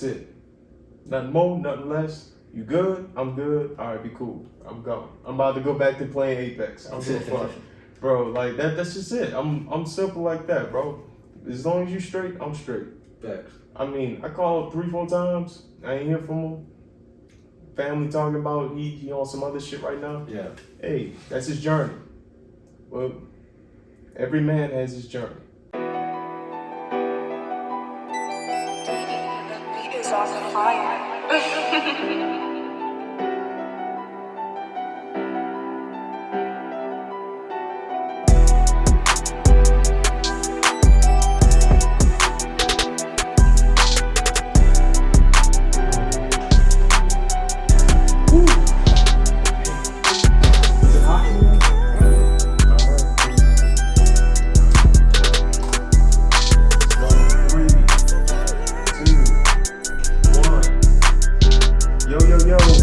it. Nothing more, nothing less. You good? I'm good. All right, be cool. I'm going. I'm about to go back to playing Apex. I don't give a fuck, bro. Like that's just it. I'm simple like that, bro. As long as you straight, I'm straight. Facts. I mean, I called 3-4 times. I ain't hear from him. Family talking about he on some other shit right now. Yeah. Hey, that's his journey. Well, every man has his journey. The beat is on fire.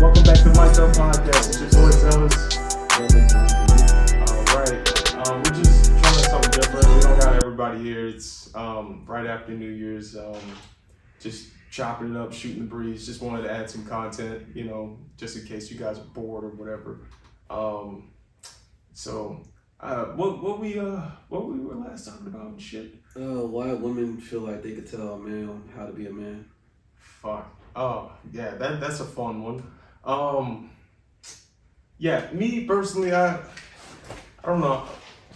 Welcome back to My Show Podcast. It's your boy Xealous. Alright. We're just trying something different. We don't got everybody here. It's right after New Year's. Just chopping it up, shooting the breeze. Just wanted to add some content, you know, just in case you guys are bored or whatever. What we were last talking about and shit? Why women feel like they could tell a man how to be a man. Fuck. Oh, yeah, that's a fun one. Yeah, me personally, I don't know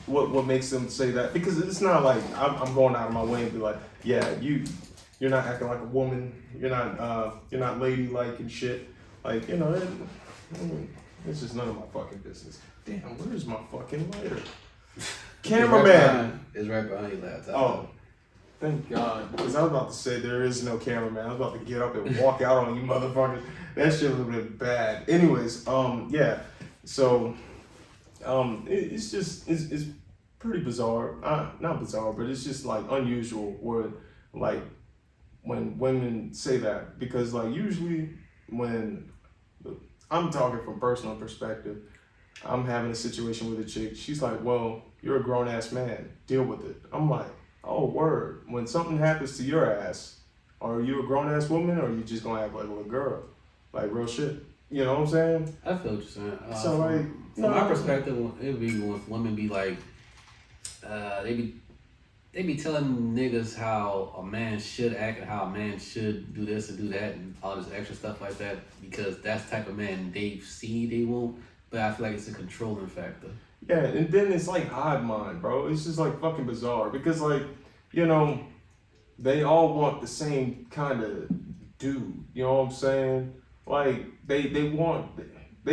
what makes them say that, because it's not like I'm going out of my way and be like, yeah, you're not acting like a woman, you're not ladylike and shit. Like, you know, it's just none of my fucking business. Damn, where's my fucking lighter? Cameraman. It's right behind your laptop. Oh. Thank God, because I was about to say there is no cameraman. I was about to get up and walk out on you motherfuckers. That shit would have been bad. Anyways, yeah. So, it's pretty bizarre. Not bizarre, but it's just like unusual where like when women say that, because like usually when I'm talking from personal perspective, I'm having a situation with a chick. She's like, "Well, you're a grown ass man. Deal with it." I'm like, oh, word. When something happens to your ass, are you a grown-ass woman, or are you just gonna act like a little girl? Like, real shit. You know what I'm saying? I feel what you're saying. So, like... From my perspective, it would be when women be like... they be telling niggas how a man should act and how a man should do this and do that and all this extra stuff like that, because that's the type of man they see they want, but I feel like it's a controlling factor. Yeah, and then it's like hive mind, bro. It's just like fucking bizarre, because like, you know, they all want the same kind of dude. You know what I'm saying? Like they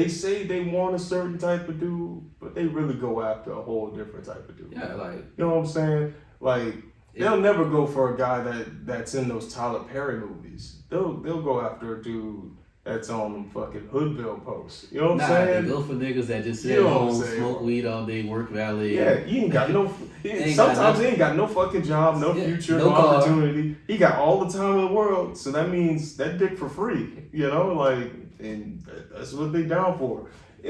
say they want a certain type of dude, but they really go after a whole different type of dude. Yeah, like, you know what I'm saying? Like, they'll never go for a guy that's in those Tyler Perry movies. They'll go after a dude that's on them fucking Hoodville posts. You know what I'm saying? They go for niggas that just sit at home, smoke weed all day, work valet. Yeah, he ain't got no... sometimes he ain't got no fucking job, no future, no opportunity. He got all the time in the world, so that means that dick for free. You know, like, and that's what they down for.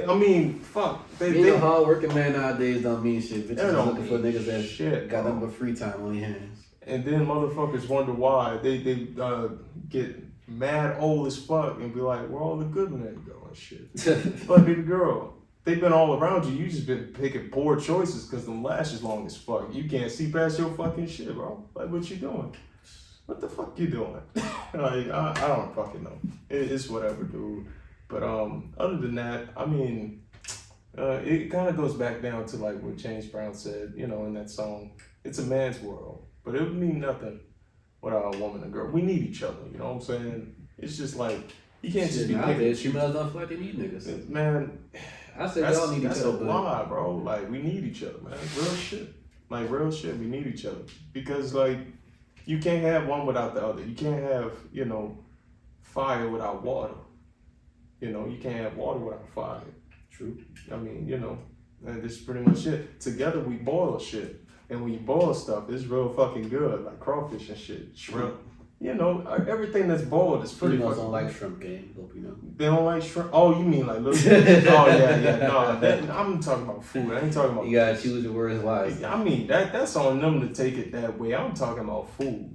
I mean, fuck. Being a hard-working man nowadays don't mean shit. Bitches don't looking for niggas that shit, got nothing but free time on their hands. And then motherfuckers wonder why they get mad old as fuck and be like, where all the good men go and shit. But baby girl, they've been all around you. You just been picking poor choices because them lashes long as fuck. You can't see past your fucking shit, bro. Like, what you doing? What the fuck you doing? Like, I don't fucking know. It's whatever, dude. But other than that, I mean, it kind of goes back down to like what James Brown said, you know, in that song. It's a man's world, but it would mean nothing without a woman and girl. We need each other, you know what I'm saying? It's just like, you can't just be picking. Females don't feel like they need niggas. Man, I said y'all need each other. That's a lie, bro. Like, we need each other, man. Real shit. Like, real shit, we need each other. Because, like, you can't have one without the other. You can't have, you know, fire without water. You know, you can't have water without fire. True. I mean, you know, and this is pretty much it. Together we boil shit. And when you boil stuff, it's real fucking good. Like crawfish and shit, shrimp. You know, everything that's boiled is pretty Females fucking don't like shrimp game, hope you know. They don't like shrimp? Oh, you mean like little fish? Oh, yeah. No, I'm talking about food. I ain't talking about You gotta choose your words wisely. I mean, that's on them to take it that way. I'm talking about food.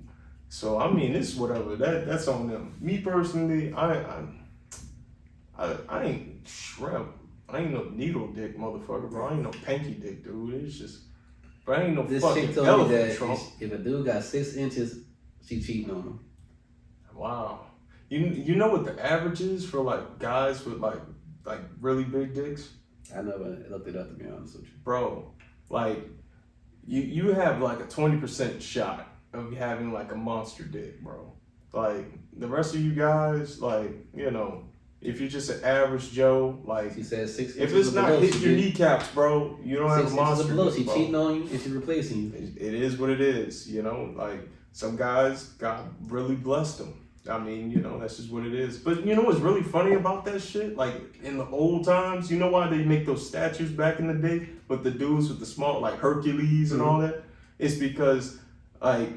So I mean, it's whatever. That's on them. Me personally, I ain't shrimp. I ain't no needle dick motherfucker, bro. I ain't no panky dick, dude. It's just, but I ain't no This fucking chick told me elephant that trunk. if a dude got 6 inches, she cheating on him. Wow. You know what the average is for like guys with like really big dicks? I never looked it up, to be honest with you. Bro, like you have like a 20% shot of having like a monster dick, bro. Like the rest of you guys, like, you know, if you're just an average Joe, like She said 6 inches. if it's not below, hitting your kneecaps, bro, you don't have a 6 inches monster below, dick, she bro. cheating on you and she replacing you. It is what it is, you know. Like some guys, God really blessed them. I mean, you know, that's just what it is. But you know what's really funny about that shit? Like in the old times, you know why they make those statues back in the day with the dudes with the small, like Hercules and all that? It's because like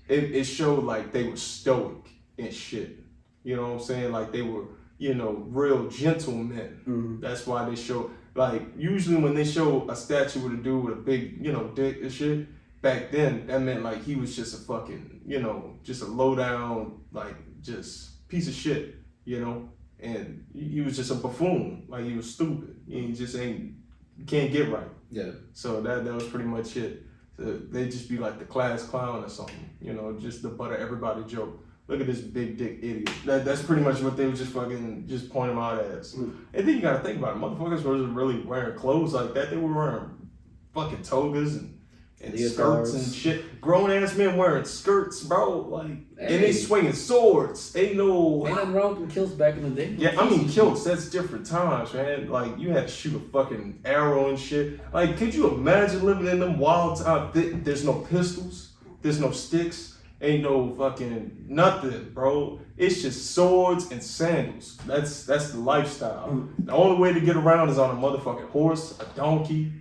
it showed like they were stoic and shit. You know what I'm saying? Like they were, you know, real gentlemen. That's why they show, like, usually when they show a statue with a dude with a big, you know, dick and shit, back then that meant like he was just a fucking, you know, just a low down, like just piece of shit, you know, and he was just a buffoon, like he was stupid. He just can't get right. Yeah. So that was pretty much it. So they just be like the class clown or something, you know, just the butt of everybody joke. Look at this big dick idiot. That's pretty much what they would just fucking just point him out as. And then you gotta think about it. Motherfuckers wasn't really wearing clothes like that. They were wearing fucking togas and skirts and shit. Grown ass men wearing skirts, bro. Like, and they swinging swords. Ain't nothing wrong with kilts back in the day. Yeah, I mean kilts. That's different times, man. Like you had to shoot a fucking arrow and shit. Like, could you imagine living in them wild times? There's no pistols. There's no sticks. Ain't no fucking nothing, bro. It's just swords and sandals. That's the lifestyle. The only way to get around is on a motherfucking horse, a donkey,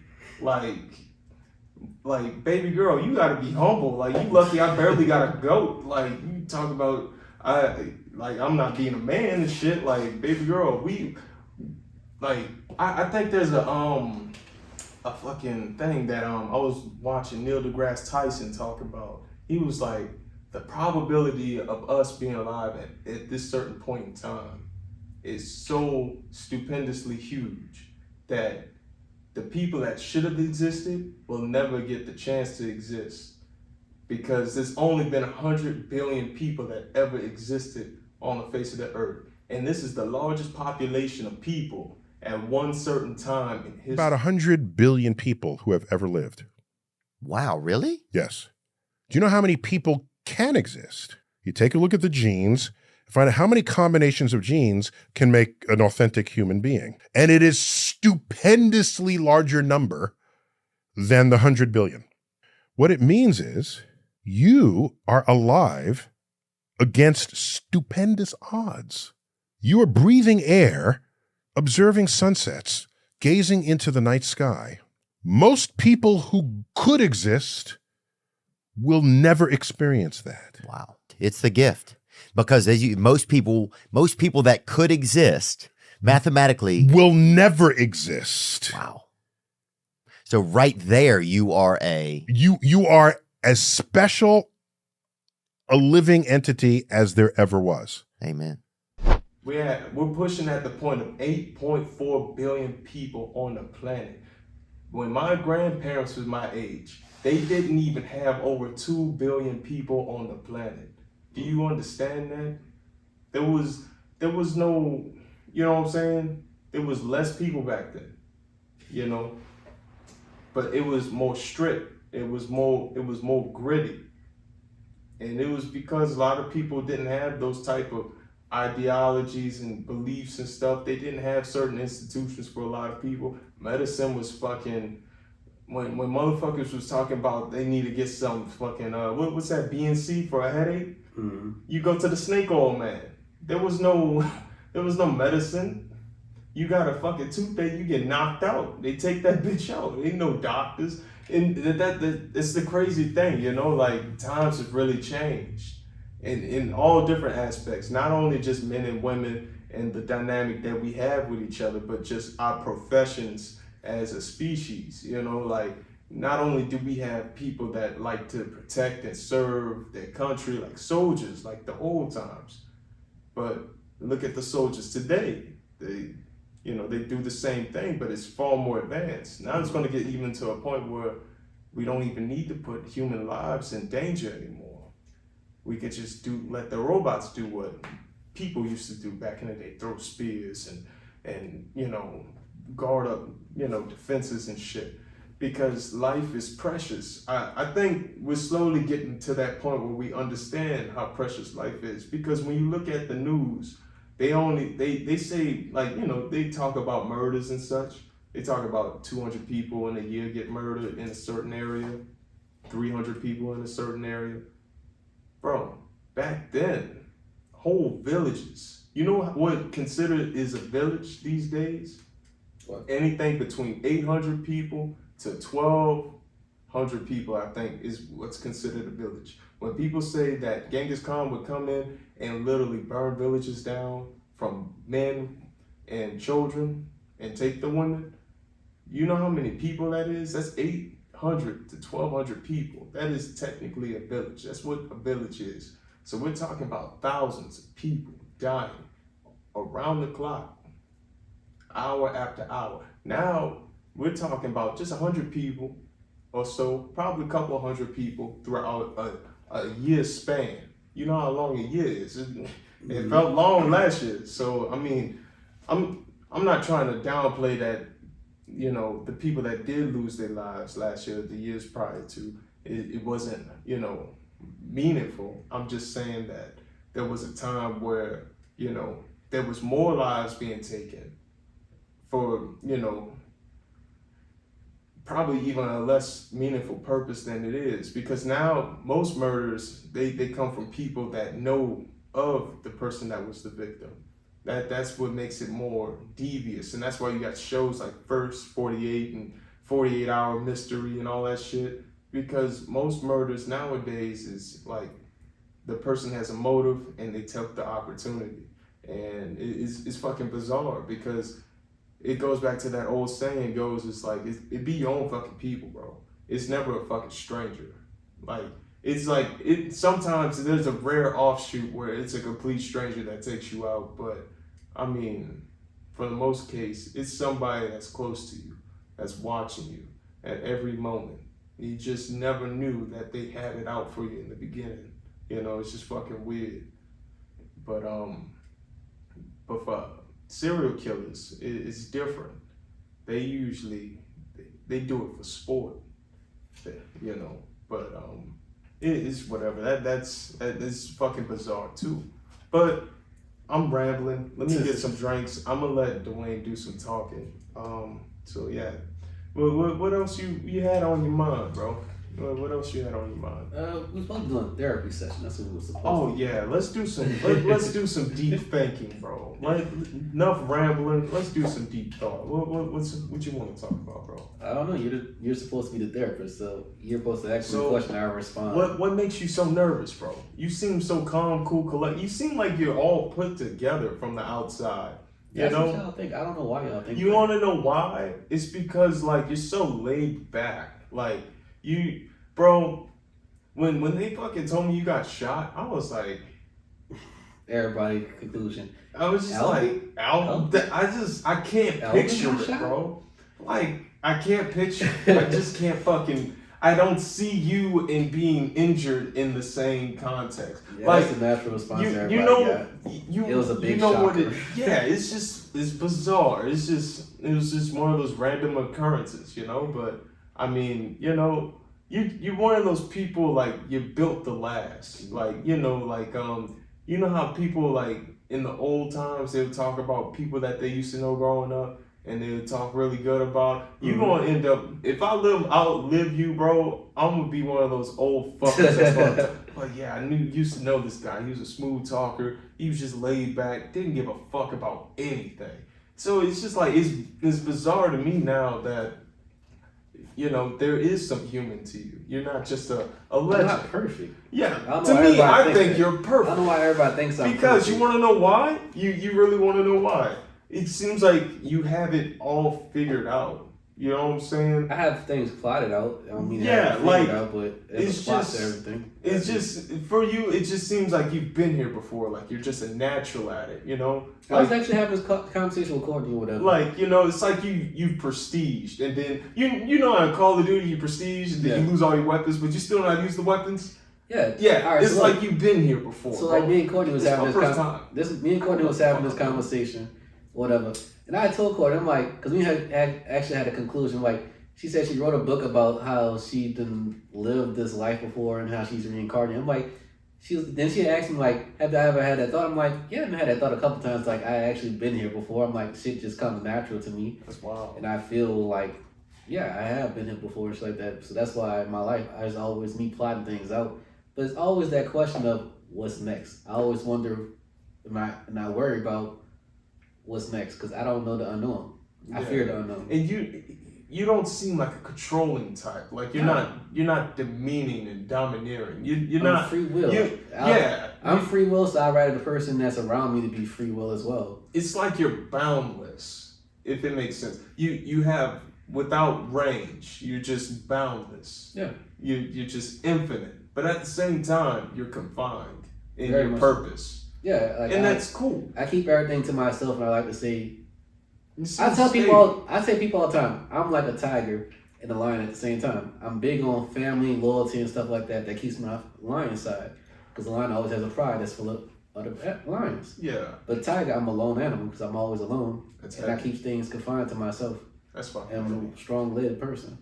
like, baby girl, you gotta be humble. Like, you lucky I barely got a goat. Like, you talk about, I'm not being a man and shit. Like, baby girl, I think there's a fucking thing that, I was watching Neil deGrasse Tyson talk about. He was like, the probability of us being alive at this certain point in time is so stupendously huge that the people that should have existed will never get the chance to exist, because there's only been 100 billion people that ever existed on the face of the earth. And this is the largest population of people at one certain time in history. About 100 billion people who have ever lived. Wow, really? Yes. Do you know how many people can exist? You take a look at the genes, find out how many combinations of genes can make an authentic human being. And it is stupendously larger number than the 100 billion. What it means is you are alive against stupendous odds. You are breathing air, observing sunsets, gazing into the night sky. Most people who could exist will never experience that. Wow. It's the gift. Because most people that could exist mathematically will never exist. Wow. So right there, you are you are as special a living entity as there ever was. Amen. We're pushing at the point of 8.4 billion people on the planet. When my grandparents was my age, they didn't even have over 2 billion people on the planet. Do you understand that? There was no, you know what I'm saying? There was less people back then, you know? But it was more strict. It was more gritty. And it was because a lot of people didn't have those type of ideologies and beliefs and stuff. They didn't have certain institutions for a lot of people. Medicine was fucking, when motherfuckers was talking about they need to get some fucking, what's that, BNC for a headache? Mm-hmm. You go to the snake oil man. There was no medicine. You got a fucking toothache, you get knocked out. They take that bitch out. Ain't no doctors. And it's the crazy thing, you know, like times have really changed in all different aspects, not only just men and women and the dynamic that we have with each other, but just our professions as a species, you know, like not only do we have people that like to protect and serve their country like soldiers, like the old times, but look at the soldiers today. They do the same thing, but it's far more advanced. Now it's going to get even to a point where we don't even need to put human lives in danger anymore. We could just let the robots do what people used to do back in the day, throw spears and guard up, defenses and shit. Because life is precious. I think we're slowly getting to that point where we understand how precious life is. Because when you look at the news, they say, like, they talk about murders and such. They talk about 200 people in a year get murdered in a certain area, 300 people in a certain area. Bro, back then, whole villages. You know what considered is a village these days? What? Anything between 800 people to 1,200 people, I think, is what's considered a village. When people say that Genghis Khan would come in and literally burn villages down from men and children and take the women, you know how many people that is? That's 800 to 1,200 people. That is technically a village. That's what a village is. So we're talking about thousands of people dying around the clock, hour after hour. Now we're talking about just 100 people or so, probably a couple of hundred people throughout a year span. You know how long a year is. It felt long last year. So I mean, I'm not trying to downplay that. The people that did lose their lives last year, the years prior to, it wasn't, meaningful. I'm just saying that there was a time where, there was more lives being taken for, probably even a less meaningful purpose than it is. Because now most murders, they come from people that know of the person that was the victim. That's what makes it more devious. And that's why you got shows like First 48 and 48 Hour Mystery and all that shit. Because most murders nowadays is like the person has a motive and they took the opportunity. And it's fucking bizarre because it goes back to that old saying goes, it's like, it be your own fucking people, bro. It's never a fucking stranger. Like, it's like, sometimes there's a rare offshoot where it's a complete stranger that takes you out, but I mean, for the most case, it's somebody that's close to you, that's watching you at every moment. You just never knew that they had it out for you in the beginning. It's just fucking weird. But for serial killers, it's different. They usually, they do it for sport, but it's whatever. That's fucking bizarre too. But I'm rambling. Let me get some drinks. I'm gonna let Dewayne do some talking. So yeah. What else you had on your mind, bro? What else you had on your mind? We were supposed to be doing a therapy session. That's what we were supposed to. Oh yeah, let's do some deep thinking, bro. Like enough rambling. Let's do some deep thought. What you want to talk about, bro? I don't know. You're supposed to be the therapist, so you're supposed to ask me a question. I respond. What makes you so nervous, bro? You seem so calm, cool, collect. You seem like you're all put together from the outside. That's what y'all think. I don't know why y'all think. You want to know why? It's because like you're so laid back. Like you, bro. When they fucking told me you got shot, I was like, everybody conclusion. I was just Albert? I can't picture it, bro. Like I can't picture. I just can't fucking. I don't see you in being injured in the same context. Yeah, like that's the natural response. It was a big shocker. It's bizarre. It was just one of those random occurrences, But I mean, you're one of those people like you're built to last. Like you know how people like in the old times they would talk about people that they used to know growing up. And they would talk really good about you. Gonna end up, if I outlive you, bro, I'm gonna be one of those old fuckers that's gonna, like, yeah, used to know this guy. He was a smooth talker. He was just laid back, didn't give a fuck about anything. So it's just like it's bizarre to me now that there is some human to you. You're not just a legend. I'm not perfect. Yeah, to me, I think you're perfect. I don't know why everybody thinks I'm because perfect. You want to know why? You really want to know why? It seems like you have it all figured out. You know what I'm saying? I have things plotted out. I don't mean Yeah, to have like, it out, but it's a plot to everything. It's just for you. It just seems like you've been here before. Like you're just a natural at it. You know. I was actually having this conversation with Courtney or whatever. Like, you know, it's like you've prestiged, and then you know how in Call of Duty you prestige, and then you lose all your weapons, but you still know how to use the weapons. Yeah. Yeah. All right, it's so like you've been here before. So bro. like me and Courtney was This having my this first time. Me and Courtney was having this conversation, whatever. And I told Courtney, I'm like, because we had actually had a conclusion. Like, she said she wrote a book about how she didn't live this life before and how she's reincarnated. I'm like, then she asked me like, have I ever had that thought? I'm like, yeah, I've had that thought a couple times. Like, I actually been here before. I'm like, shit just comes natural to me. That's wild. And I feel like, yeah, I have been here before. It's like that. So that's why in my life, it's always me plotting things out. But it's always that question of what's next. I always wonder, am I worried about what's next? Because I don't know the unknown. I fear the unknown. And you don't seem like a controlling type. Like you're not demeaning and domineering. You're not free will. I'm free will, so I rather the person that's around me to be free will as well. It's like you're boundless, if it makes sense. You have without range. You're just boundless. Yeah. You're just infinite. But at the same time, you're confined in Very your much purpose. Yeah, like and that's cool. I keep everything to myself, and I like to say. I say people all the time, I'm like a tiger and a lion at the same time. I'm big on family, loyalty, and stuff like that. That keeps my lion side, because the lion always has a pride that's full of other lions. Yeah. But tiger, I'm a lone animal because I'm always alone, and I heavy. keep things confined to myself. That's fine. And I'm a strong-willed person.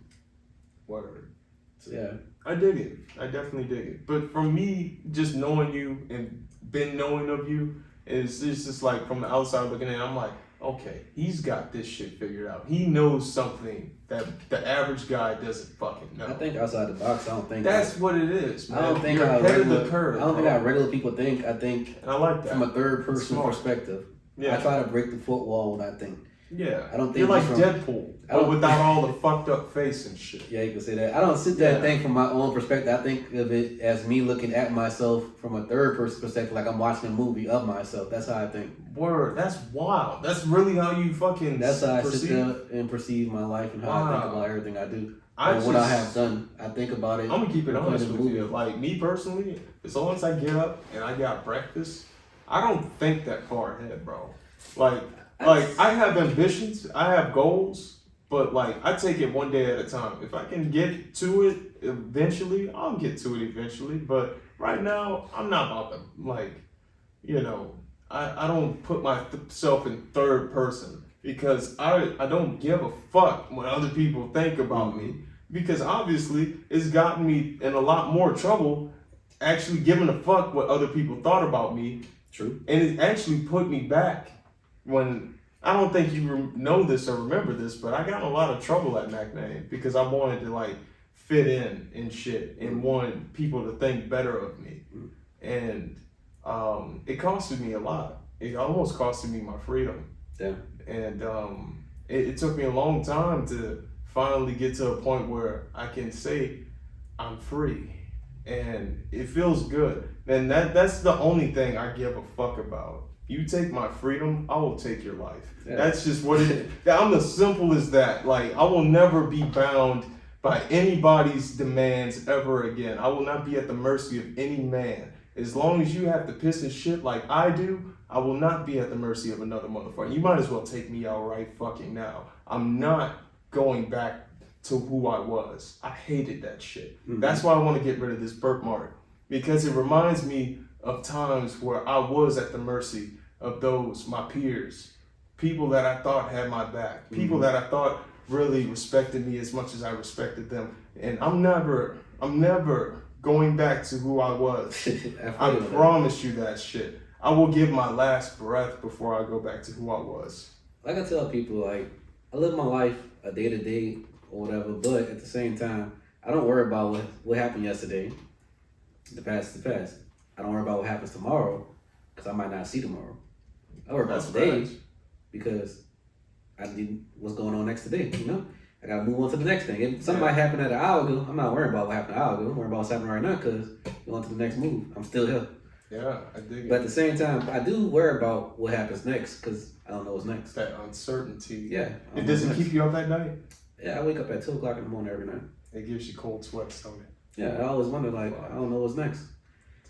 Word. So yeah. I dig it. I definitely dig it. But from me, just knowing you and been knowing of you, it's just like from the outside looking in, I'm like, okay, he's got this shit figured out. He knows something that the average guy doesn't fucking know. I think outside the box. I don't think that's what it is, man. I don't think You're how ahead of regular, the curve. I don't think how regular people think. I think and I like that. from a third person Smart. perspective. Yeah. I try to break the fourth wall when I think. Yeah. I don't think you're like from- Deadpool, but without all the fucked up face and shit. Yeah, you can say that. I don't sit there and think from my own perspective. I think of it as me looking at myself from a third person perspective, like I'm watching a movie of myself. That's how I think. Word, that's wild. That's really how you fucking That's how I perceive. sit there and perceive my life and how I think about everything I do. And what I have done. I think about it. I'm gonna keep it and honest put it in with the you. movie. Like me personally, as long as I get up and I got breakfast, I don't think that far ahead, bro. Like I have ambitions, I have goals, but like I take it one day at a time. If I can get to it eventually, I'll get to it eventually. But right now, I'm not about to I don't put myself in third person because I don't give a fuck what other people think about me. Because obviously it's gotten me in a lot more trouble actually giving a fuck what other people thought about me. True. And it actually put me back when, I don't think you know this or remember this, but I got in a lot of trouble at McName because I wanted to like fit in shit and wanted people to think better of me. And it costed me a lot. It almost costed me my freedom. Yeah. And it took me a long time to finally get to a point where I can say I'm free. And it feels good. And that's the only thing I give a fuck about. You take my freedom, I will take your life. Yeah. That's just what it is. I'm as simple as that. Like, I will never be bound by anybody's demands ever again. I will not be at the mercy of any man. As long as you have to piss and shit like I do, I will not be at the mercy of another motherfucker. You might as well take me out right fucking now. I'm not going back to who I was. I hated that shit. Mm-hmm. That's why I want to get rid of this birthmark. Because it reminds me of times where I was at the mercy of those, my peers, people that I thought had my back, people that I thought really respected me as much as I respected them. And I'm never going back to who I was. I promise you that shit. I will give my last breath before I go back to who I was. Like I tell people, like, I live my life a day to day or whatever, but at the same time, I don't worry about what happened yesterday. The past is the past. I don't worry about what happens tomorrow because I might not see tomorrow. I worry about today because I need what's going on next today, you know? I gotta move on to the next thing. If something might happen an hour ago, I'm not worrying about what happened an hour ago. I'm worrying about what's happening right now because going on to the next move. I'm still here. Yeah, I dig it. But at the same time, I do worry about what happens next because I don't know what's next. That uncertainty. Yeah. It doesn't keep you up at night? Yeah, I wake up at 2 o'clock in the morning every night. It gives you cold sweats, don't it? Yeah, I always wonder, like, I don't know what's next.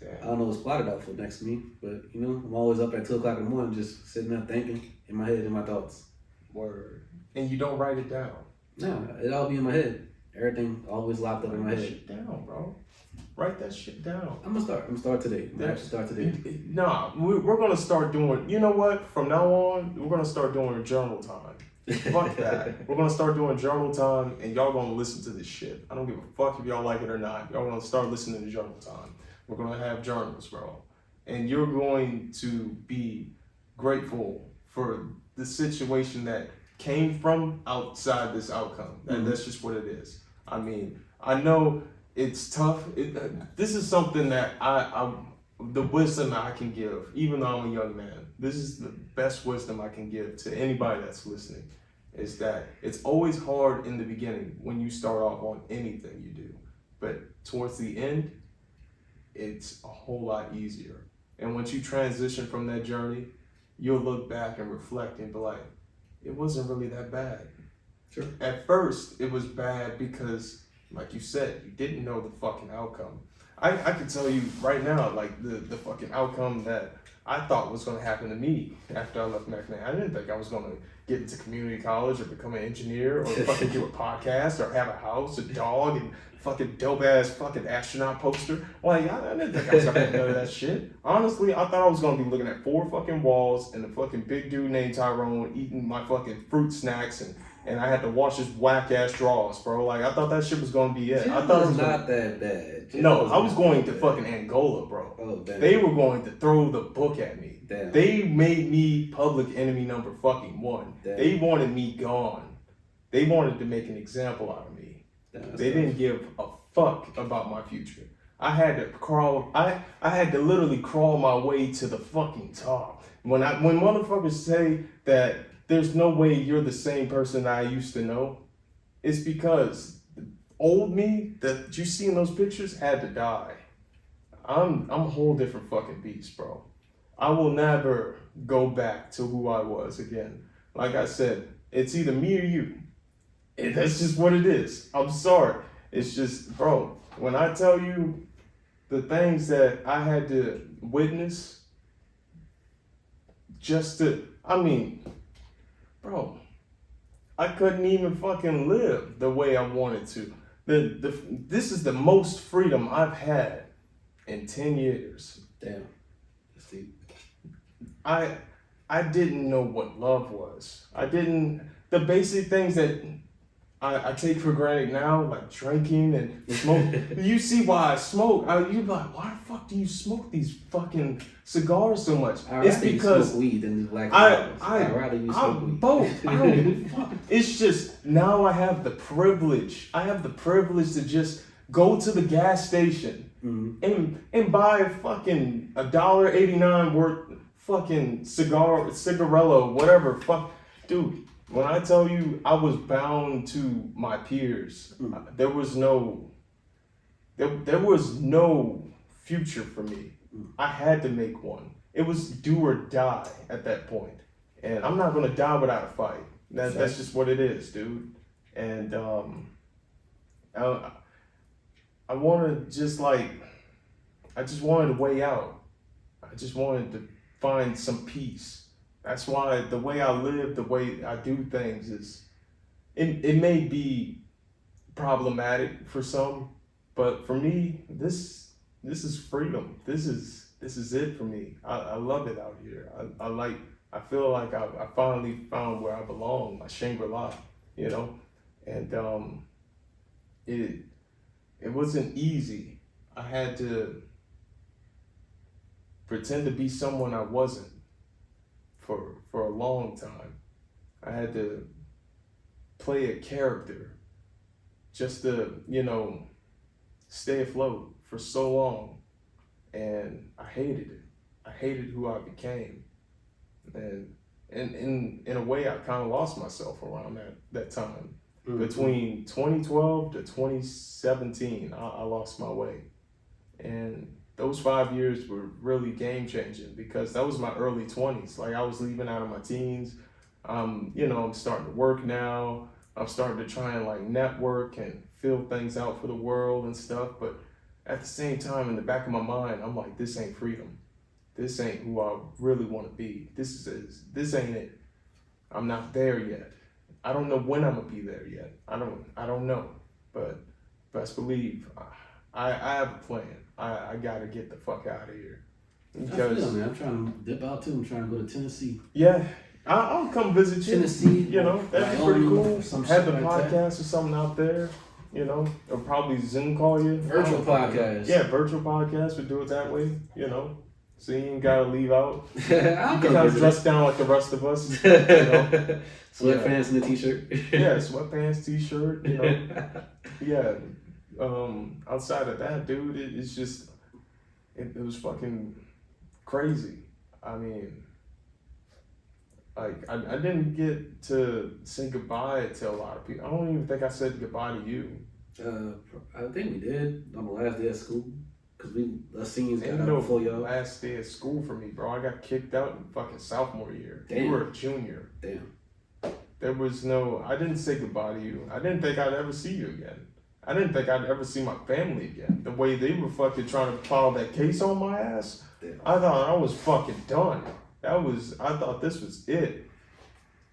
I Damn. don't know what's plotted out for next to me, but you know, I'm always up at 2 o'clock in the morning, just sitting there thinking in my head, in my thoughts. Word. And you don't write it down. Nah, it all be in my head. Everything always locked up in my Write that head. shit down, bro. Write that shit down. I'm gonna start today. I'm gonna actually start today. Nah, we're gonna start doing. You know what? From now on, we're gonna start doing journal time. Fuck that. We're gonna start doing journal time, and y'all gonna listen to this shit. I don't give a fuck if y'all like it or not. Y'all gonna start listening to journal time. We're gonna have journals, bro, and you're going to be grateful for the situation that came from outside this outcome. And that's just what it is. I mean, I know it's tough. This is something that the wisdom that I can give, even though I'm a young man, this is the best wisdom I can give to anybody that's listening, is that it's always hard in the beginning when you start off on anything you do. But towards the end, it's a whole lot easier. And once you transition from that journey, you'll look back and reflect and be like, it wasn't really that bad. Sure. At first, it was bad because, like you said, you didn't know the fucking outcome. I can tell you right now, like the fucking outcome that I thought was going to happen to me after I left McNair. I didn't think I was going to get into community college or become an engineer or fucking do a podcast or have a house, a dog, and fucking dope ass fucking astronaut poster. Like, I didn't think I was gonna do none of that shit. Honestly, I thought I was gonna be looking at 4 fucking walls and a fucking big dude named Tyrone eating my fucking fruit snacks and I had to wash his whack ass drawers, bro. Like, I thought that shit was gonna be it. I thought it was not that bad. No, I was going to fucking Angola, bro. Oh, damn. They were going to throw the book at me. Damn. They made me public enemy number fucking 1. Damn. They wanted me gone. They wanted to make an example out of me. Damn, They didn't give a fuck about my future. I had to crawl. I had to literally crawl my way to the fucking top. When motherfuckers say that there's no way you're the same person I used to know, it's because the old me that you see in those pictures had to die. I'm a whole different fucking beast, bro. I will never go back to who I was again. Like I said, it's either me or you. And that's just what it is. I'm sorry. It's just, bro, when I tell you the things that I had to witness bro, I couldn't even fucking live the way I wanted to. This is the most freedom I've had in 10 years. Damn. That's deep. I didn't know what love was. The basic things that I take for granted now, like drinking and smoke. You see why I smoke. You're like, why the fuck do you smoke these fucking cigars so much? It's because you smoke weed than black cigars. I'd rather you smoke weed. Both. I don't give a fuck. It's just now I have the privilege. I have the privilege to just go to the gas station and buy a fucking $1.89 worth fucking cigarello, whatever. Fuck, dude. When I tell you I was bound to my peers, there was no future for me. I had to make one. It was do or die at that point. And I'm not gonna die without a fight. That's just what it is, dude. And I wanted I just wanted a way out. I just wanted to find some peace. That's why the way I live, the way I do things it may be problematic for some, but for me, this is freedom. This is it for me. I love it out here. I feel like I finally found where I belong, my Shangri-La, you know? And it wasn't easy. I had to pretend to be someone I wasn't for a long time. I had to play a character just to, stay afloat for so long. And I hated it. I hated who I became. And in a way, I kind of lost myself around that time. Mm-hmm. Between 2012 to 2017, I lost my way. And those 5 years were really game changing because that was my early 20s. Like I was leaving out of my teens. I'm starting to work now. I'm starting to try and like network and fill things out for the world and stuff. But at the same time, in the back of my mind, I'm like, this ain't freedom. This ain't who I really want to be. This ain't it. I'm not there yet. I don't know when I'm gonna be there yet. I don't know. But best believe I have a plan. I gotta get the fuck out of here. Because man, I'm trying to dip out too. I'm trying to go to Tennessee. Yeah, I'll come visit you. Tennessee, you know, that'd be pretty cool. Some Have the shit like podcast or something out there, you know, or probably Zoom call you. Virtual podcast. Yeah, virtual podcast. We do it that way, you know. So you ain't gotta leave out. I'll You can come visit. dress down like the rest of us. You know? Sweatpants and a t-shirt. Yeah, sweatpants, t-shirt, you know. Yeah. Outside of that, dude, it's just it was fucking crazy. I mean, like I didn't get to say goodbye to a lot of people. I don't even think I said goodbye to you. I think we did on the last day of school. Cause us seniors got Ain't out no before y'all. last day of school for me, bro. I got kicked out in fucking sophomore year. Damn. You were a junior. Damn. There was no, I didn't say goodbye to you. I didn't think I'd ever see you again. I didn't think I'd ever see my family again. The way they were fucking trying to file that case on my ass, Damn. I thought I was fucking done. I thought this was it.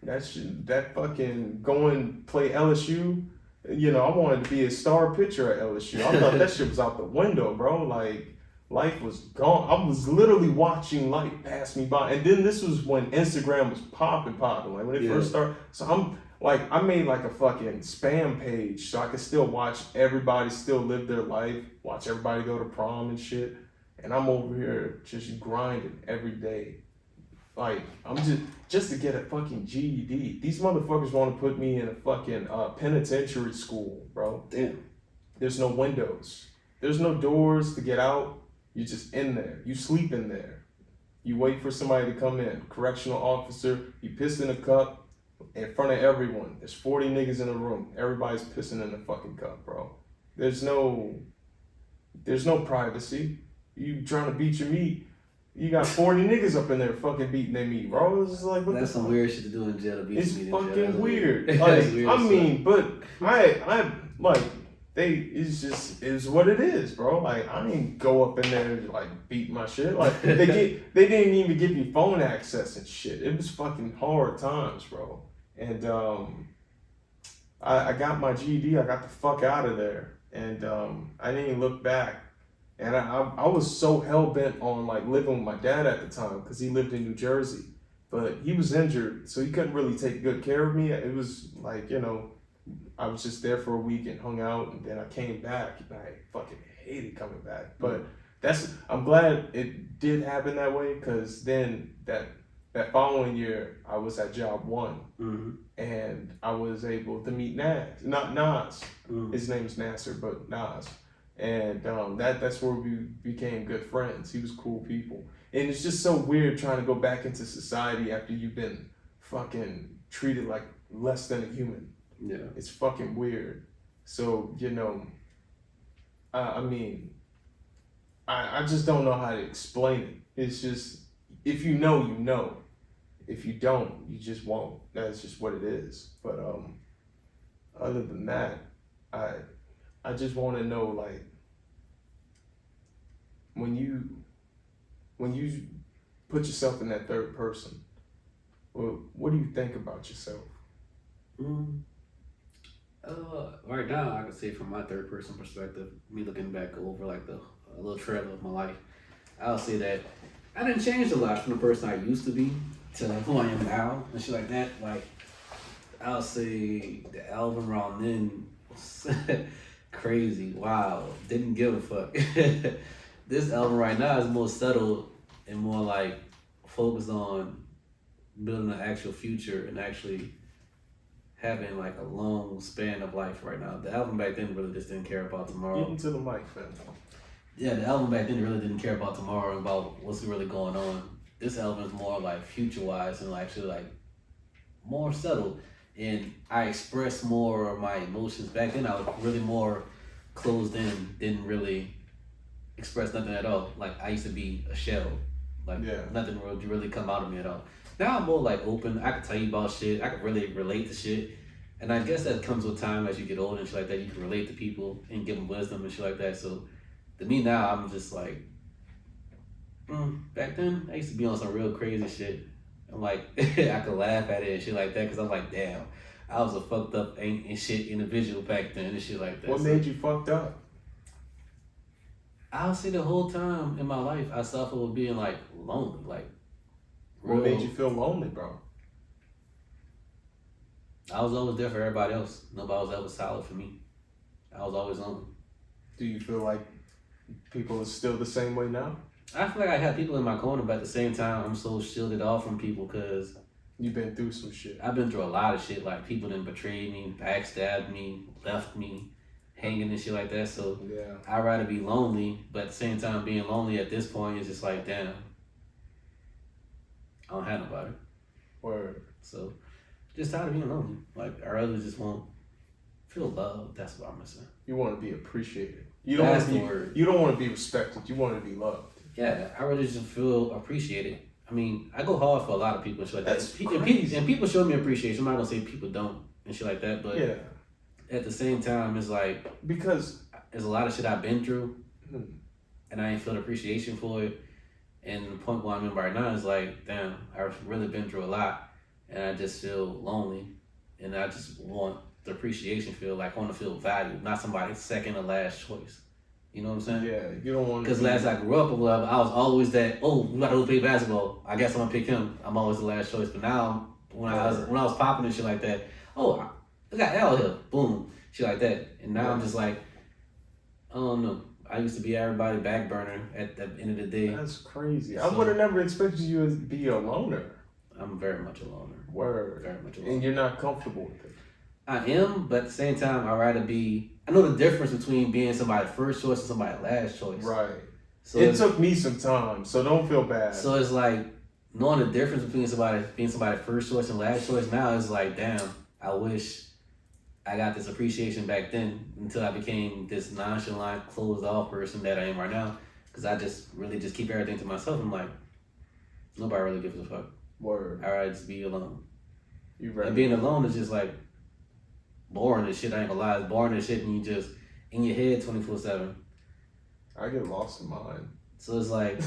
That fucking going play LSU, you know, I wanted to be a star pitcher at LSU. I thought that shit was out the window, bro. Like, life was gone. I was literally watching life pass me by. And then this was when Instagram was popping. Like, when it first started. So I'm like, I made like a fucking spam page so I could still watch everybody still live their life, watch everybody go to prom and shit. And I'm over here just grinding every day. Like, I'm just to get a fucking GED. These motherfuckers want to put me in a fucking penitentiary school, bro. Damn. There's no windows. There's no doors to get out. You're just in there. You sleep in there. You wait for somebody to come in. Correctional officer, you piss in a cup in front of everyone. There's 40 niggas in a room. Everybody's pissing in the fucking cup, bro. There's no privacy. You trying to beat your meat. You got 40 niggas up in there fucking beating their meat, bro. It's like, what That's the some fuck? weird shit to do in jail. To beat It's your meat in jail. fucking That's weird. That's Like, weird I as mean, but I like it's what it is, bro. Like, I ain't go up in there and like beat my shit. Like, they didn't even give me phone access and shit. It was fucking hard times, bro. And I got my GED. I got the fuck out of there, and I didn't even look back. And I was so hell bent on like living with my dad at the time because he lived in New Jersey, but he was injured, so he couldn't really take good care of me. It was like, you know, I was just there for a week and hung out, and then I came back, and I fucking hated coming back. But I'm glad it did happen that way, because then that following year I was at job one, and I was able to meet Nas. His name's Nasser, but Nas. And that's where we became good friends. He was cool people. And it's just so weird trying to go back into society after you've been fucking treated like less than a human. Yeah. It's fucking weird. So, you know, I mean, I just don't know how to explain it. It's just, if you know, you know. If you don't, you just won't. That's just what it is. But other than that, I just want to know, like, when you put yourself in that third person, well, what do you think about yourself? Right now, I can say from my third person perspective, me looking back over like a little trail of my life, I'll say that I didn't change a lot from the person I used to be to who I am now and shit like that. Like, I'll say the album around then was crazy, wow, didn't give a fuck. This album right now is more settled and more like focused on building an actual future and actually having like a long span of life right now. The album back then really just didn't care about tomorrow. Get into the mic, fam. Yeah, the album back then really didn't care about tomorrow, about what's really going on. This album is more like future-wise and actually like more settled. And I expressed more of my emotions. Back then I was really more closed in, didn't really express nothing at all. Like, I used to be a shell. Like, nothing would really come out of me at all. Now I'm more like open. I can tell you about shit. I can really relate to shit. And I guess that comes with time as you get older and shit like that. You can relate to people and give them wisdom and shit like that. So to me now, I'm just like, back then I used to be on some real crazy shit. I'm like, I could laugh at it and shit like that because I'm like, damn, I was a fucked up ain't shit individual back then and shit like that. What made you fucked up? I'll say the whole time in my life I suffered with being like lonely, like. What made you feel lonely, bro? I was always there for everybody else. Nobody was ever solid for me. I was always lonely. Do you feel like people are still the same way now? I feel like I have people in my corner, but at the same time, I'm so shielded off from people because You've been through some shit. I've been through a lot of shit. Like people done betrayed me, backstabbed me, left me, hanging and shit like that. So Yeah. I'd rather be lonely, but at the same time, being lonely at this point is just like, damn, I don't have nobody. Word. So just tired of being lonely. Like I really just want feel love. That's what I'm missing. You want to be appreciated. You don't That's want to the be. word. You don't want to be respected. You want to be loved. Yeah, I really just feel appreciated. I mean, I go hard for a lot of people and shit like that. That's And people show me appreciation. I'm not gonna say people don't and shit like that, but Yeah. at the same time, it's like Because. there's a lot of shit I've been through, Hmm. and I ain't feel appreciation for it. And the point where I'm in right now is like, damn, I've really been through a lot, and I just feel lonely, and I just want the appreciation feel like I want to feel valued, not somebody's second or last choice. You know what I'm saying? Yeah. You don't want. Because last I grew up or whatever, I was always that. Oh, we got to go play basketball. I guess I'm gonna pick him. I'm always the last choice. But now, when I was popping and shit like that, oh, I got L here, boom, shit like that. And now I'm just like, I don't know. I used to be everybody back burner at the end of the day. That's crazy. I would have never expected you to be a loner. I'm very much a loner. Word. Very much a loner. And you're not comfortable with it. I am, but at the same time, I'd rather be. I know the difference between being somebody's first choice and somebody's last choice. Right. So It took me some time, so don't feel bad. So it's like knowing the difference between somebody being somebody's first choice and last choice. Now it's like, damn, I wish I got this appreciation back then until I became this nonchalant, closed off person that I am right now. Because I just really just keep everything to myself. I'm like, nobody really gives a fuck. Word. I'd rather just be alone. You ready? And being alone is just like boring as shit. I ain't gonna lie, it's boring as shit, and you just in your head 24/7. I get lost in mine. So it's like,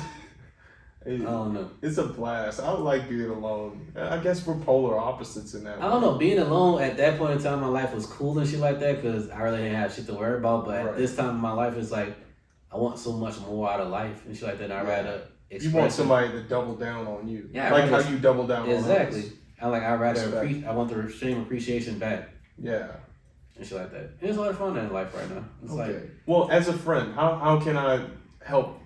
I don't know. It's a blast. I like being alone. I guess we're polar opposites in that. I don't know. Being alone at that point in time in my life was cool and shit like that because I really didn't have shit to worry about. But Right. at this time in my life, it's like I want so much more out of life and shit like that. And I'd rather You express want it. somebody to double down on you. Yeah, like right. how you double down on Exactly. us. I'd rather Respect. I want the same appreciation back Yeah. and shit like that. And it's hard to find that in life right now. It's Okay. like, Well, as a friend, how can I help?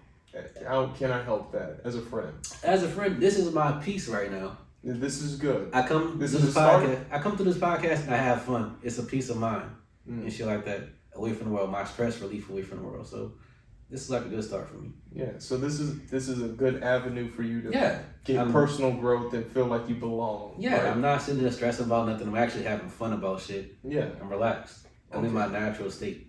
How can I help that as a friend? as a friend, this is my piece right now. This is good. I come This to is this a start? podcast. I come to this podcast and I have fun. It's a peace of mind and shit like that. Away from the world, my stress relief away from the world. So this is like a good start for me. Yeah. So this is a good avenue for you to Yeah. get personal growth and feel like you belong. Yeah, right? I'm not sitting there stressing about nothing. I'm actually having fun about shit. Yeah. I'm relaxed. I'm in Okay. my natural state.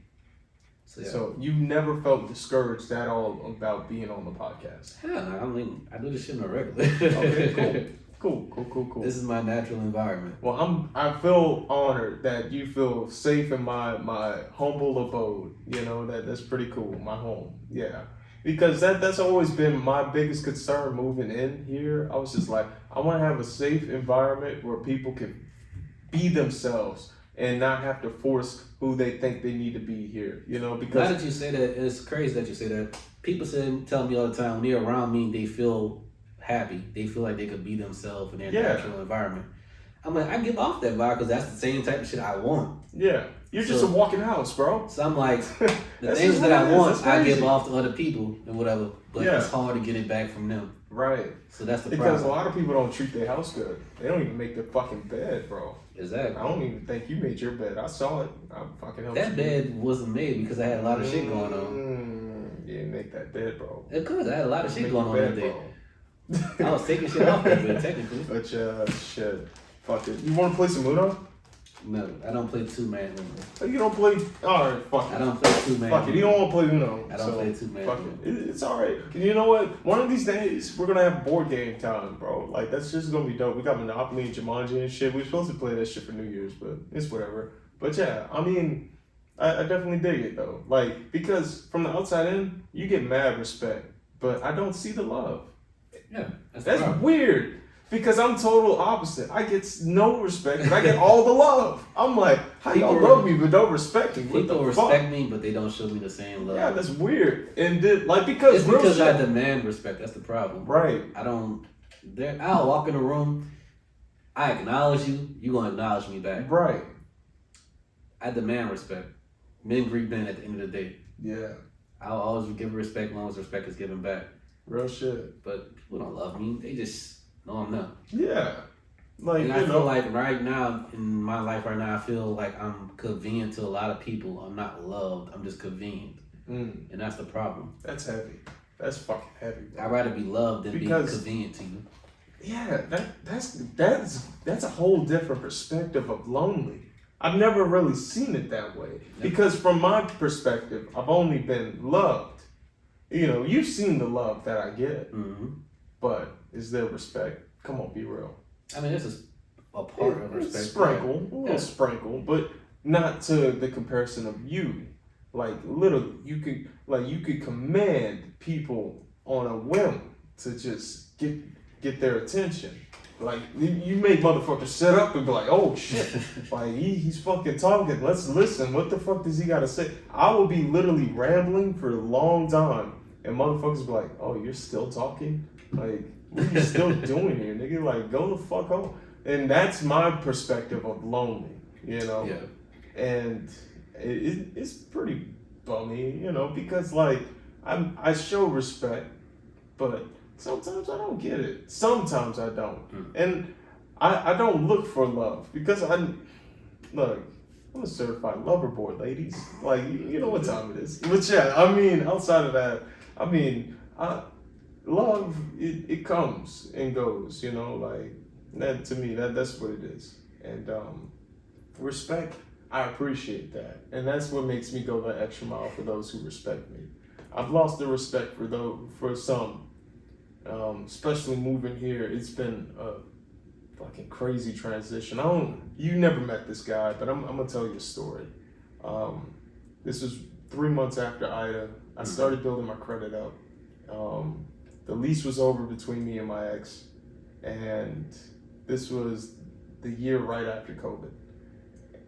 So yeah. So you never felt discouraged at all about being on the podcast. Hell no, I mean, I do this shit on a regular. Okay, cool. Cool. This is my natural environment. Well, I feel honored that you feel safe in my humble abode. You know that's pretty cool. My home, yeah. Because that's always been my biggest concern moving in here. I was just like, I want to have a safe environment where people can be themselves and not have to force who they think they need to be here. You know, Now because that you say that, it's crazy that you say that. People tell me all the time when they're around me, they feel happy. They feel like they could be themselves in their Yeah. natural environment. I'm like, I give off that vibe because that's the same type of shit I want. yeah, you're just a So- walking house, bro. So I'm like, the That's things just that what I it is. want, That's I give crazy. off to other people and whatever. But Yeah. it's hard to get it back from them. Right. So that's the Because a problem. lot of people don't treat their house good. They don't even make their fucking bed, bro. Exactly. I don't even think you made your bed. I saw it. I fucking helped That you. bed wasn't made because I had a lot of shit going on. You didn't make that bed, bro. Of course, I had a lot of shit Make going the on that bed, day. bro. I was taking shit off that bed, technically. But shit. Fuck it. You want to play some Uno? No, I don't play two-man Uno. You don't play. All right, fuck it. I don't play two-man Fuck it. You don't want to play Uno. I don't play two-man Fuck Uno. it. It's all right. And you know what? One of these days we're gonna have board game time, bro. Like that's just gonna be dope. We got Monopoly and Jumanji and shit. We were supposed to play that shit for New Year's, but it's whatever. But yeah, I mean, I definitely dig it though. Like because from the outside in, you get mad respect, but I don't see the love. Yeah, That's weird. Because I'm total opposite. I get no respect, but I get all the love. I'm like, how y'all love me but don't respect me? What People the respect fuck? me, but they don't show me the same love. Yeah, that's weird. And like because it's real because shit, I demand respect. That's the problem. right? I don't. I'll walk in a room. I acknowledge you. You gonna acknowledge me back. Right. I demand respect. Men greet men at the end of the day. Yeah. I'll always give respect as long as respect is given back. Real shit. But people don't love me. They just know I'm not. Yeah. Like And I you feel know. like right now in my life right now, I feel like I'm convenient to a lot of people. I'm not loved. I'm just convenient, and that's the problem. That's heavy. That's fucking heavy. Bro. I'd rather be loved than Because- be convenient to you. Yeah, that's a whole different perspective of lonely. I've never really seen it that way. Because from my perspective, I've only been loved. You know, you've seen the love that I get, but is there respect? Come on, be real. I mean, this is a part of respect. Sprinkle, a little sprinkle, but not to the comparison of you. Like literally, you could command people on a whim to just get their attention. Like you make motherfuckers sit up and be like, oh shit, like he's fucking talking. Let's listen. What the fuck does he gotta say? I will be literally rambling for a long time, and motherfuckers be like, oh, you're still talking? Like what are you still doing here, nigga? Like go the fuck home. And that's my perspective of lonely, you know. Yeah. And it's pretty bummy, you know, because like I show respect, but sometimes I don't get it. Sometimes I don't. And I don't look for love because I'm a certified lover boy, ladies. Like, you know what time it is. But yeah, I mean, outside of that, I mean, love, it comes and goes, you know, like, that to me, that's what it is. And respect, I appreciate that. And that's what makes me go the extra mile for those who respect me. I've lost the respect for some. Especially moving here, it's been a fucking crazy transition. You never met this guy, but I'm gonna tell you a story. This was 3 months after Ida. I started building my credit up. The lease was over between me and my ex, and this was the year right after COVID.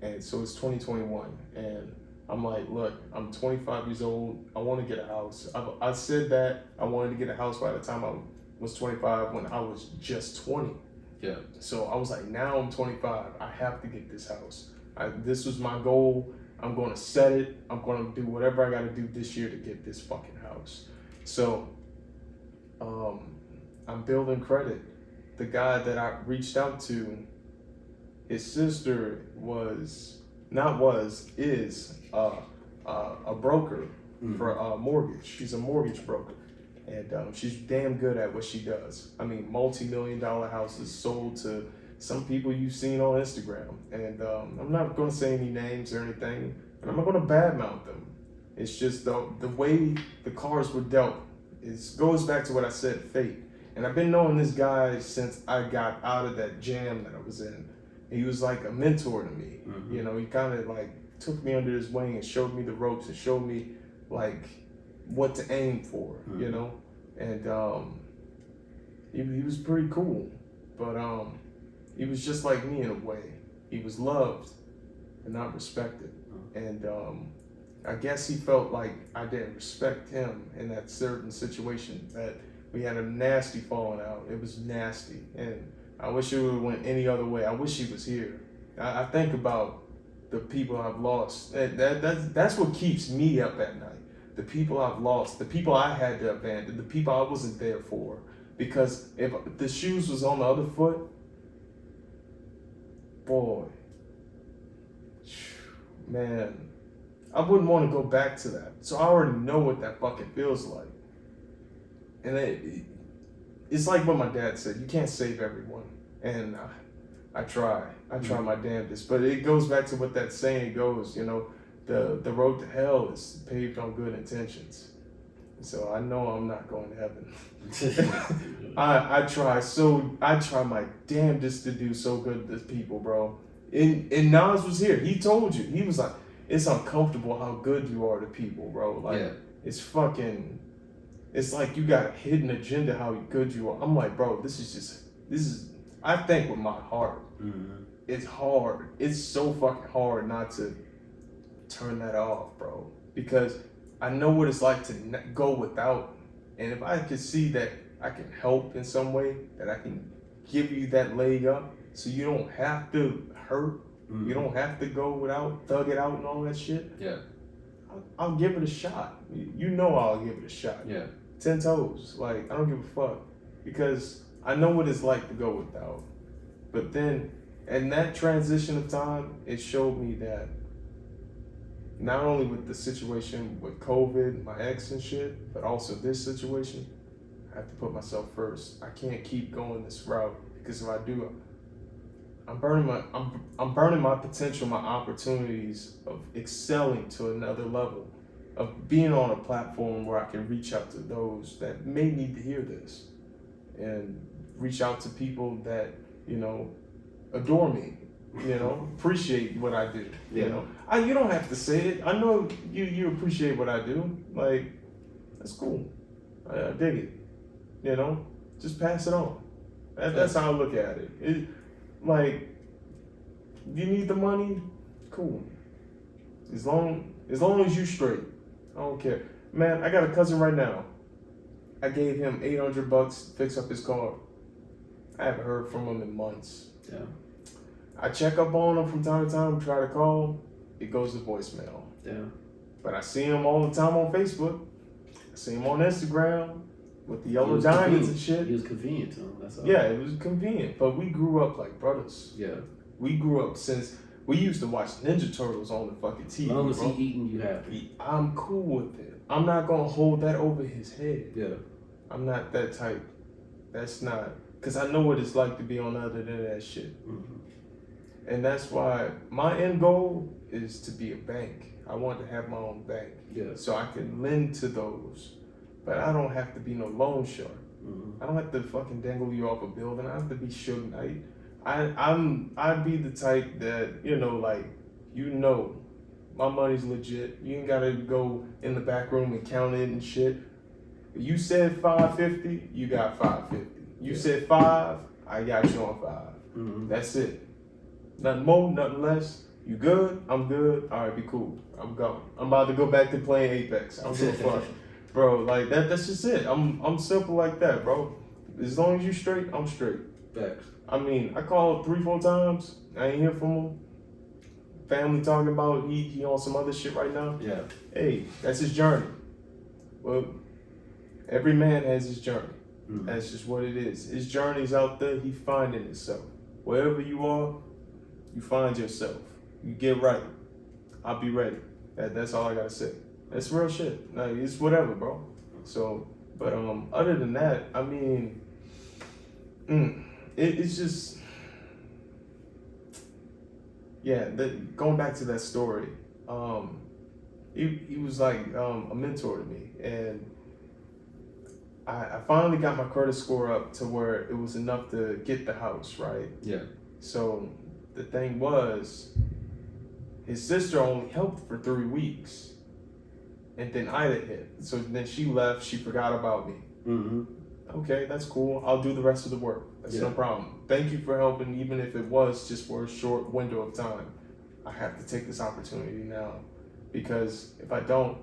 And so it's 2021, and I'm like, look, I'm 25 years old. I want to get a house. I said that I wanted to get a house by the time I was 25 when I was just 20. Yeah. So I was like, now I'm 25. I have to get this house. This was my goal. I'm going to set it. I'm going to do whatever I got to do this year to get this fucking house. So I'm building credit. The guy that I reached out to, his sister is a broker for a mortgage. She's a mortgage broker, and she's damn good at what she does. I mean, multi-million-dollar houses sold to some people you've seen on Instagram, and I'm not going to say any names or anything, and I'm not going to badmouth them. It's just the way the cards were dealt. It goes back to what I said, fate. And I've been knowing this guy since I got out of that jam that I was in. He was like a mentor to me. You know, he kind of like took me under his wing and showed me the ropes and showed me like what to aim for, you know? And he was pretty cool, but he was just like me in a way. He was loved and not respected. And I guess he felt like I didn't respect him in that certain situation, that we had a nasty falling out. It was nasty. And I wish it would have went any other way. I wish he was here. I think about the people I've lost. That's what keeps me up at night. The people I've lost, the people I had to abandon, the people I wasn't there for. Because if the shoes was on the other foot, boy, man, I wouldn't want to go back to that. So I already know what that fucking feels like. And it's like what my dad said, you can't save everyone. And I try my damnedest, but it goes back to what that saying goes. You know, the road to hell is paved on good intentions. So I know I'm not going to heaven. I try my damnedest to do so good to people, bro. And Nas was here. He told you. He was like, it's uncomfortable how good you are to people, bro. Like, it's like you got a hidden agenda how good you are. I'm like, bro, this is, I think with my heart. Mm-hmm. It's hard. It's so fucking hard not to turn that off, bro. Because I know what it's like to go without. And if I could see that I can help in some way, that I can give you that leg up so you don't have to hurt, you don't have to go without, thug it out and all that shit. Yeah. I'll give it a shot. You know I'll give it a shot. Yeah. 10 toes. Like, I don't give a fuck. Because I know what it's like to go without. But then, in that transition of time, it showed me that not only with the situation with COVID, my ex and shit, but also this situation, I have to put myself first. I can't keep going this route because if I do, I'm burning my potential, my opportunities of excelling to another level, of being on a platform where I can reach out to those that may need to hear this, and reach out to people that, you know, adore me. You know, appreciate what I do. Yeah. You know, you don't have to say it. I know you appreciate what I do. Like, that's cool. I dig it. You know, just pass it on. That's how I look at it. Like, you need the money, cool. As long as you straight, I don't care. Man, I got a cousin right now. I gave him $800 to fix up his car. I haven't heard from him in months. Yeah. I check up on him from time to time, try to call, it goes to voicemail. Yeah. But I see him all the time on Facebook. I see him on Instagram with the yellow diamonds and shit. He was convenient to him, that's all. Yeah, it was convenient. But we grew up like brothers. Yeah. We grew up since we used to watch Ninja Turtles on the fucking TV. As long as he eating, you happy. I'm cool with it. I'm not gonna hold that over his head. Yeah. I'm not that type. That's not, because I know what it's like to be on the other end of that shit. Mm-hmm. And that's why my end goal is to be a bank. I want to have my own bank. Yeah. So I can lend to those. But I don't have to be no loan shark. Mm-hmm. I don't have to fucking dangle you off a building. I have to be Suge Knight. I'd be the type that, you know, like, you know, my money's legit. You ain't gotta go in the back room and count it and shit. You said 550, you got 550. You said 5, I got you on 5. Mm-hmm. That's it. Nothing more, nothing less. You good? I'm good. All right, be cool. I'm going. I'm about to go back to playing Apex. I don't give a fuck, bro. Like that. That's just it. I'm simple like that, bro. As long as you straight, I'm straight. Facts. I mean, I called 3-4 times. I ain't hear from him. Family talking about he on some other shit right now. Yeah. Hey, that's his journey. Well, every man has his journey. Mm-hmm. That's just what it is. His journey's out there. He finding himself. Wherever you are, you find yourself. You get right. I'll be ready. That's all I gotta say. That's real shit. Like, it's whatever, bro. So, but other than that, I mean, it's just, yeah. Going back to that story, he was like a mentor to me, and I finally got my credit score up to where it was enough to get the house, right? Yeah. So the thing was, his sister only helped for 3 weeks, and then Ida hit. So then she left. She forgot about me. Mm-hmm. Okay, that's cool. I'll do the rest of the work. That's no problem. Thank you for helping, even if it was just for a short window of time. I have to take this opportunity now, because if I don't,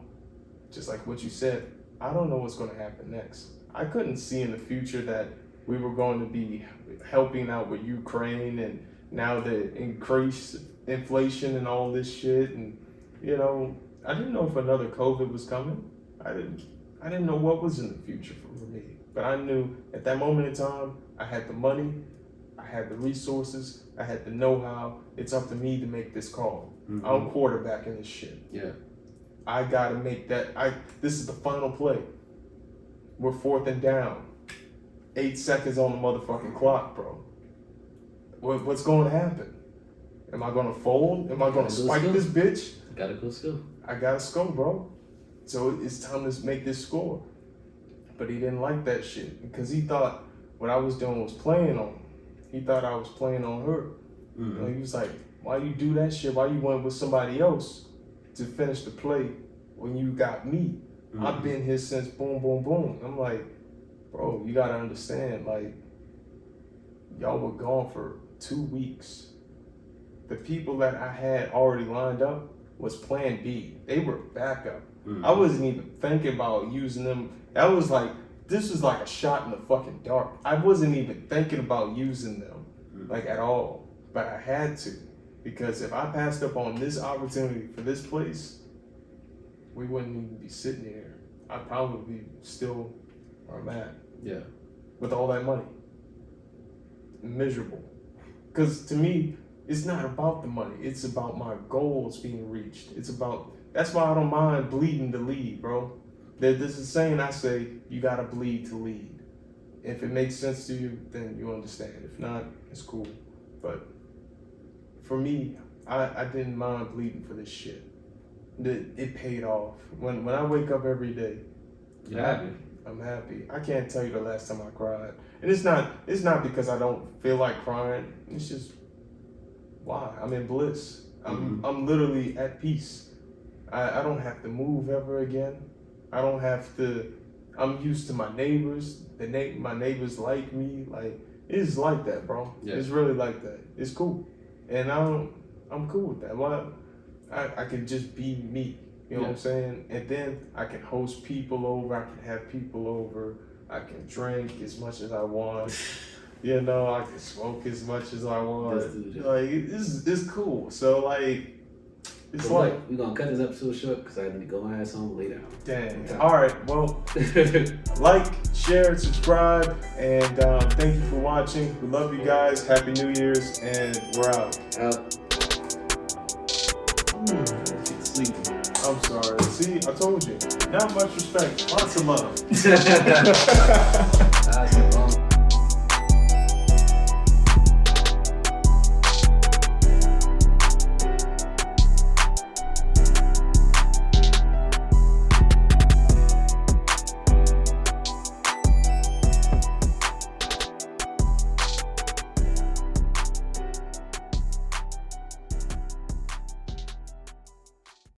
just like what you said, I don't know what's going to happen next. I couldn't see in the future that we were going to be helping out with Ukraine, and now the increased inflation and all this shit, and you know, I didn't know if another COVID was coming. I didn't know what was in the future for me, but I knew at that moment in time, I had the money, I had the resources, I had the know-how. It's up to me to make this call. Mm-hmm. I'm quarterbacking this shit. Yeah. I gotta make that. This is the final play. We're 4th and down. 8 seconds on the motherfucking clock, bro. what's going to happen? Am I going to fold? Am I going to Gotta go spike school. this bitch? Gotta go school. I got to score, bro. So it's time to make this score. But he didn't like that shit because he thought what I was doing was playing on him. He thought I was playing on her. You know, he was like, why you do that shit? Why you went with somebody else to finish the play when you got me? I've been here since boom, boom, boom. I'm like, bro, you gotta understand, like, y'all were gone for 2 weeks. The people that I had already lined up was plan B. They were backup. I wasn't even thinking about using them. That was like, this was like a shot in the fucking dark. I wasn't even thinking about using them, like, at all. But I had to, because if I passed up on this opportunity for this place, we wouldn't even be sitting here. I'd probably be still where I'm at. Yeah. With all that money. Miserable. Because to me, it's not about the money. It's about my goals being reached. It's about, that's why I don't mind bleeding to lead, bro. There's a saying I say, you gotta bleed to lead. If it makes sense to you, then you understand. If not, it's cool. But for me, I didn't mind bleeding for this shit. It paid off. When I wake up every day, You're happy. I'm happy. I can't tell you the last time I cried. And it's not because I don't feel like crying. It's just, why? I'm in bliss. I'm literally at peace. I don't have to move ever again. I don't have to, I'm used to my neighbors. My neighbors like me. Like, it's like that, bro. Yeah. It's really like that. It's cool. And I'm cool with that. Why? I can just be me. You know what I'm saying? And then I can host people over. I can have people over. I can drink as much as I want. You know, I can smoke as much as I want. Like, it's cool. So, like, it's like... We're going to cut this episode short because I need to go my ass home and lay down. Dang. All right. Well, like, share, subscribe, and thank you for watching. We love you guys. Happy New Year's, and we're out. Sleep. I'm sorry. See, I told you. Not much respect. Lots of love. That's